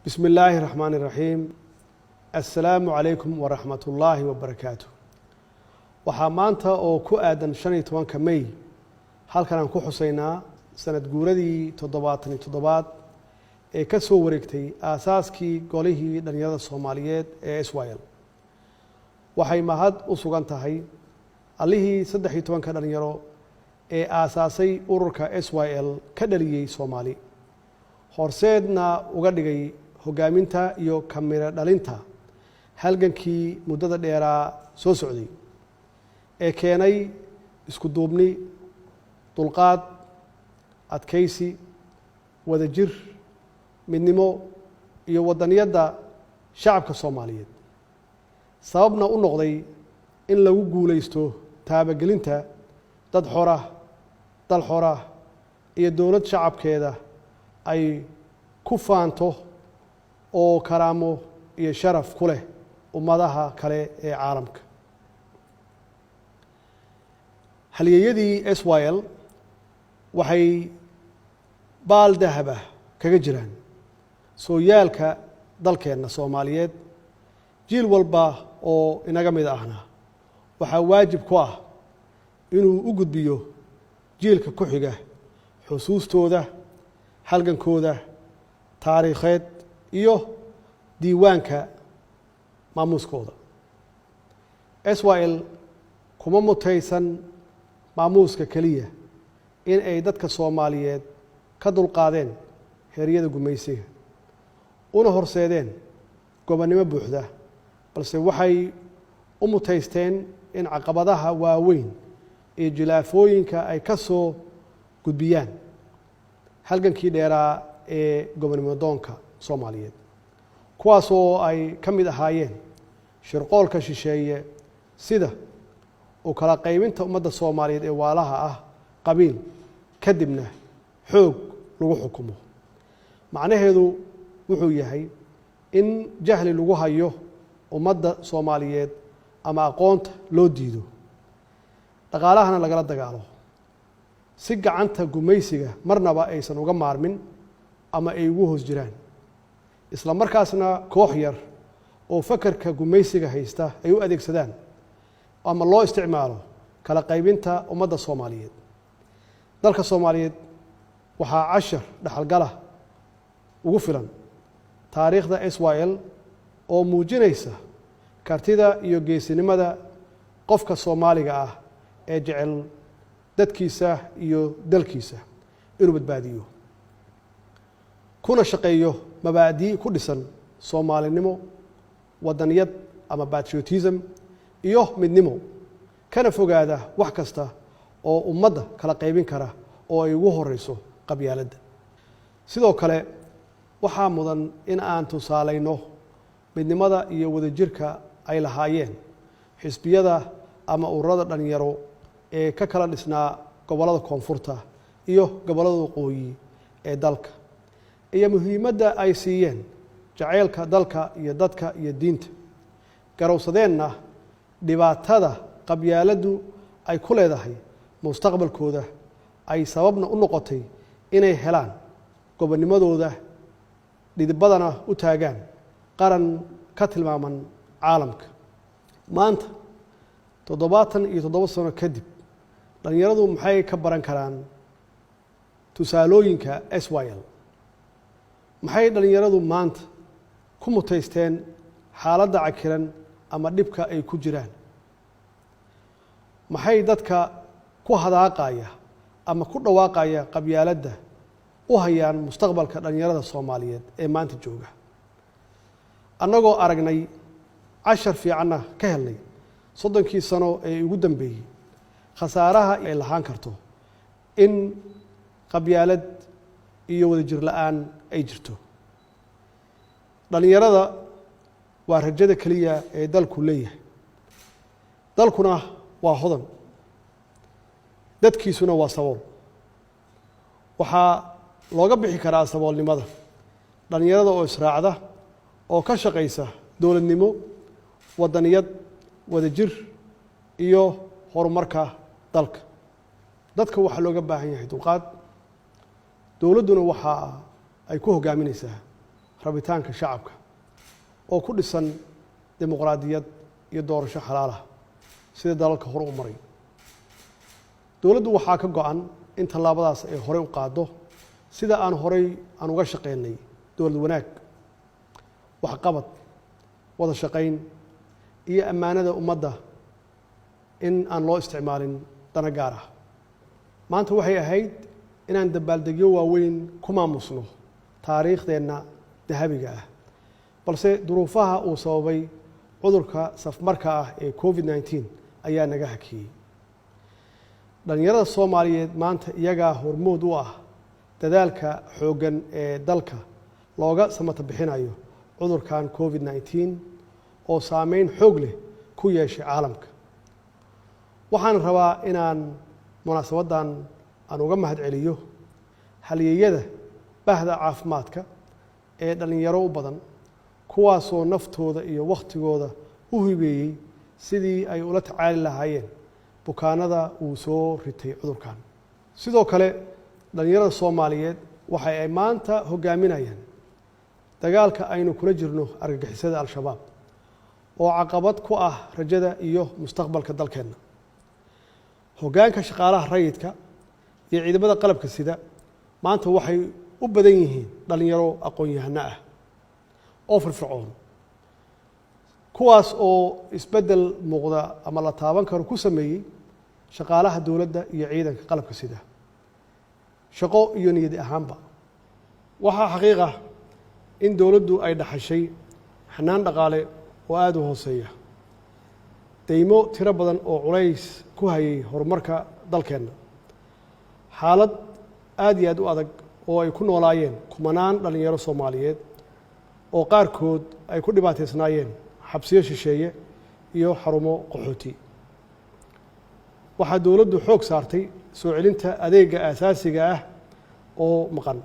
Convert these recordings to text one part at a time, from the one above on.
بسم الله الرحمن الرحيم السلام عليكم ورحمة الله وبركاته waxaa maanta oo ku aadan 15 May halkan aan ku xuseynaa sanad guuradii 77 ee ka soo wareegtay aasaaskii golihii dhalinyarada Soomaaliyeed ee Israel waxay mahad u sugan tahay allihii 13 dhalinyaro ee aasaasay ururka Israel ka dhaliyay Soomaali horseedna uga dhigay hogaaminta iyo kamira dhalinta halgankii muddada dheeraa soo socday ee keenay isku duubni dulqaad adkaysi wadajir midnimo iyo wadaniyada shacabka Soomaaliyeed sababna u noqday in lagu guuleysto taabagelinta dad dal xor ah iyo dawlad shacabkeeda ay ku faanto oo karaamo iyo sharaf ku leh ummadaha kale ee caalamka halyeeyadii Israel waxay baal dahab ah kaga jiraan sooyaalka dalkeena Soomaaliyeed jiil walba oo inaga mid ahna waxa waajib ku ah inuu u gudbiyo jiilka ku xiga xusuustooda halgankooda taariikheed iyo diiwaanka maamuuskooda Israel kuma mutaysan maamuuska kaliya in ay dadka Soomaaliyeed ka dulqaadeen heeryada gumaysiga una horseedeen gobonnimo buuxda balse waxay u mutaysteen in caqabadaha waaweyn ee jilaafooyinka ay ka soo gudbiyaan halgankii dheeraa ee gobonnimo doonka Soomaaliyeed kuwaas oo ay ka mid ahaayeen shirqoolka shisheeye sida oo kala qaybinta ummadda Soomaaliyeed ee waalaha ah qabiil kadibna xoog lagu xukumo macnaheedu wuxuu yahay in jahli lagu hayo ummadda Soomaaliyeed ama aqoonta loo diido dhaqaalahana lagala dagaalo si gacanta gumaysiga marnaba aysan uga maarmin ama ay ugu hoos jiraan isla markaasna koox yar oo fakarka gumaysiga haysta ay u adeegsadaan ama loo isticmaalo kala qaybinta ummadda Soomaaliyeed dalka Soomaaliyeed waxaa cashar dhaxalgala ugu filan taariikhda Israel oo muujinaysa kartida iyo geesinimada qofka Soomaaliga ah ee jecel dadkiisa iyo dalkiisa inuu badbaadiyo kuna shaqeeyo mabaadi ku dhisan Soomaalinimo wadaniyad ama patriotism iyo midnimo kana fogaada wax kasta oo ummadda kala qaybin kara oo ay ugu horeyso qabyaaladda sidoo kale waxaa mudan in aan tusaalayno midnimada iyo wadajirka ay lahaayeen xisbiyada ama ururada dhalinyaro ee ka kala dhisnaa gobolada koonfurta iyo gobolada waqooyi ee dalka iyo muhiimadda ay siiyeen jaceylka dalka iyo dadka iyo diinta garowsadeenna dhibaatada qabyaaladdu ay ku leedahay mustaqbalkooda ay sababna u noqotay inay helaan gobonnimadooda dhidibadana u taagaan qaran ka tilmaaman caalamka maanta 77 sano kadib dhalinyaradu maxay ka baran karaan tusaalooyinka Israel maxay dhalinyaradu maanta ku mutaysteen xaaladda cakiran ama dhibka ay ku jiraan maxay dadka ku hadaaqaya ama ku dhawaaqaya qabyaaladda u hayaan mustaqbalka dhalinyarada Soomaaliyeed ee maanta jooga annagoo aragnay cashar fiicanna ka helnay 30 sano ee ugu dambeeyay khasaaraha ay lahaan karto in qabyaalad iyo wadajir la'aan ay jirto dhalinyarada waa rajada kaliya ee dalku leeyahay dalkuna waa hodan dadkiisuna waa sabool waxaa looga bixi karaa saboolnimada dhalinyarada oo israacda oo ka shaqeysa dawladnimo wadaniyad wadajir iyo horumarka dalka dadka waxa looga baahan yahay dulqaad dawladduna waxa ay ku hogaaminaysaa rabitaanka shacabka oo ku dhisan dimuqraadiyad iyo doorasho xalaal ah sida dalalka hore u maray. dowladdu waxaa ka go'an in tallaabadaas ay horey u qaaddo sida aan uga shaqeynay dowlad wanaag, waxqabad, wada shaqayn iyo ammaanada ummadda in aan loo isticmaalin dana gaar ah. maanta waxay ahayd inaan dabaaldegyo waaweyn ku maamusno taariikhdeenna dahabiga ah, balse duruufaha uu sababay cudurka safmarka ah ee COVID-19 ayaa naga hakiyey. dhalinyarada Soomaaliyeed maanta iyagaa hormood u ah dadaalka xooggan ee dalka looga samata bixinayo cudurkan COVID-19 oo saameyn xoog leh ku yeeshay caalamka. waxaan rabaa inaan munaasabaddan aan uga mahadceliyo halyeeyada bahda caafimaadka ee dhalinyaro u badan, kuwaasoo naftooda iyo wakhtigooda u hibeeyey sidii ay ula tacaali lahaayeen bukaanada uu soo ritay cudurkan. sidoo kale dhalinyarada Soomaaliyeed waxa ay maanta hogaaminayaan dagaalka aynu kula jirno argagixisada Al-Shabaab oo caqabad ku ah rajada iyo mustaqbalka dalkeena. hoggaanka shaqaalaha rayidka iyo ciidamada qalabka sida maanta waxay u badan yihiin dhalinyaro aqoon-yahano ah oo firfircoon, kuwaas oo isbeddel muuqda ama la taaban karo ku sameeyey shaqaalaha dowladda iyo ciidanka qalabka sida shaqo iyo niyad ahaanba. waxaa xaqiiq ah in dowladdu ay dhaxashay xanaan dhaqaale oo aada u hooseeya, deymo tiro badan oo culays ku hayay horumarka dalkeenna, xaalad aad iyo aad u adag oo ay ku noolaayeen kumanaan dhalinyaro Soomaaliyeed oo qaarkood ay ku dhibaataysnaayeen xabsiyo shisheeye iyo xarumo qaxooti. waxaa dowladdu xoog saartay soo celinta adeega aasaasiga ah oo maqan,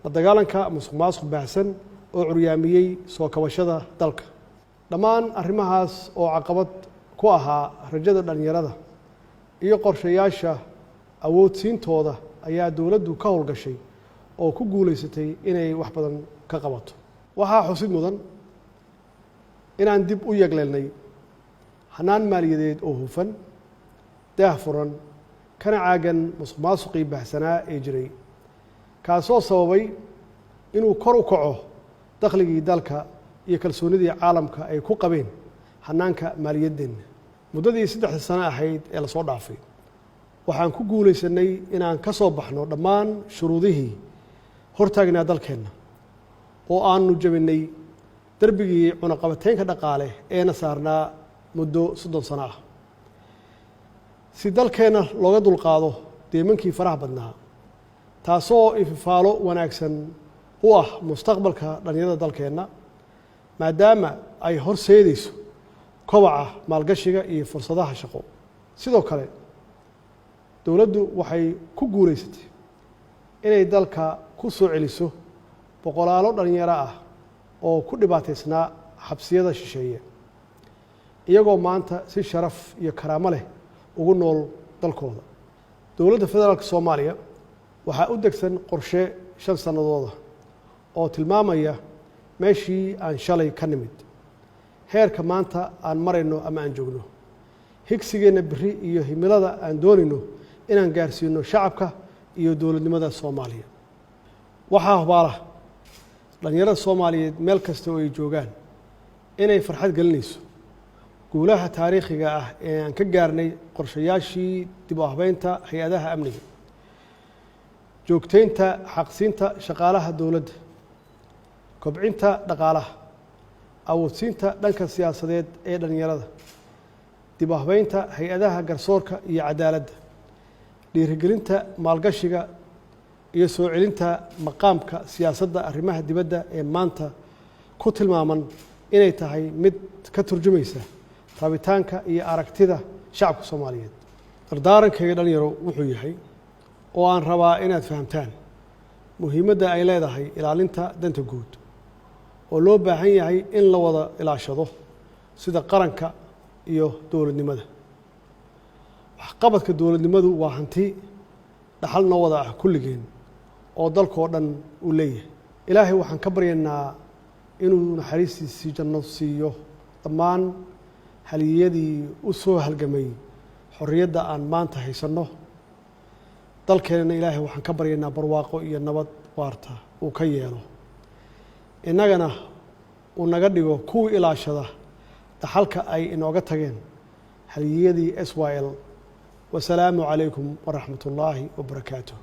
la dagaalanka musuqmaasuq baahsan oo curyaamiyey soo kabashada dalka. dhammaan arrimahaas oo caqabad ku ahaa rajada dhalinyarada iyo qorshayaasha awoodsiintooda ayaa dowladdu ka howlgashay oo ku guulaysatay inay wax badan ka qabato. waxaa xusid mudan inaan dib u yegleelnay hanaan maaliyadeed oo hufan, daahfuran, kana caagan musuqmaasuqii baahsanaa ee jiray, kaasoo sababay inuu kor u kaco dakhligii dalka iyo kalsoonidii caalamka ay ku qabeen hanaanka maaliyadeenna. muddadii 3 sano ahayd ee lasoo dhaafay waxaan ku guulaysanay inaan ka soo baxno dhammaan shuruudihii hortaagnaa dalkeenna oo aanu jabinay darbigii cunaqabateynka dhaqaale eena saarnaa muddo 30 sano ah. si dalkeenna looga dulqaado deemankii faraha badnaa, taasoo ififaalo wanaagsan u ah mustaqbalka dhalinyarada dalkeenna, maadaama ay horseedayso kobaca maalgashiga iyo fursadaha shaqo. sidoo kale dowladdu waxay ku guulaysatay inay dalka ku soo celiso boqolaalo dhalinyaro ah oo ku dhibaataysnaa xabsiyada shisheeye, iyagoo maanta si sharaf iyo karaamo leh ugu nool dalkooda. dowladda federaalka Soomaaliya waxaa u degsan qorshe 5 sannadooda oo tilmaamaya meeshii aan shalay ka nimid, heerka maanta aan marayno ama aan joogno, higsigeenna biri iyo himilada aan doonayno inaan gaarsiino shacabka iyo dowladnimada Soomaaliya. waxaa hubaala dhalinyarada Soomaaliyeed meel kasta oo ay joogaan inay farxad gelinayso guulaha taariikhiga ah ee aan ka gaarnay qorshayaashii dib u habeynta hay-adaha amniga, joogteynta xaqsiinta shaqaalaha dowladda, kobcinta dhaqaalaha, awoodsiinta dhanka siyaasadeed ee dhalinyarada, dib u habeynta hay-adaha garsoorka iyo cadaaladda, dhiirigelinta maalgashiga iyo soo celinta maqaamka siyaasadda arrimaha dibadda ee maanta ku tilmaaman inay tahay mid ka turjumaysa rabitaanka iyo aragtida shacabka Soomaaliyeed. dardaarankayga dhalinyaro wuxuu yahay oo aan rabaa inaad fahamtaan muhiimadda ay leedahay ilaalinta danta guud oo loo baahan yahay in la wada ilaashado sida qaranka iyo dowladnimada. waxqabadka dowladnimadu waa hanti dhaxal noo wada ah kulligeen oo dalkoo dhan uu leeyahay. ilaahay waxaan ka baryaynaa inuu naxariistiisii janno siiyo dhammaan haliyadii u soo halgamay xorriyadda aan maanta haysanno. dalkeenna ilaahay waxaan ka baryaynaa barwaaqo iyo nabad waarta uu ka yeelo, innagana uu naga dhigo kuwii ilaashada dhaxalka ay inooga tageen haliyadii SYL. wasalaamu calaykum waraxmat ullaahi wabarakaatuh.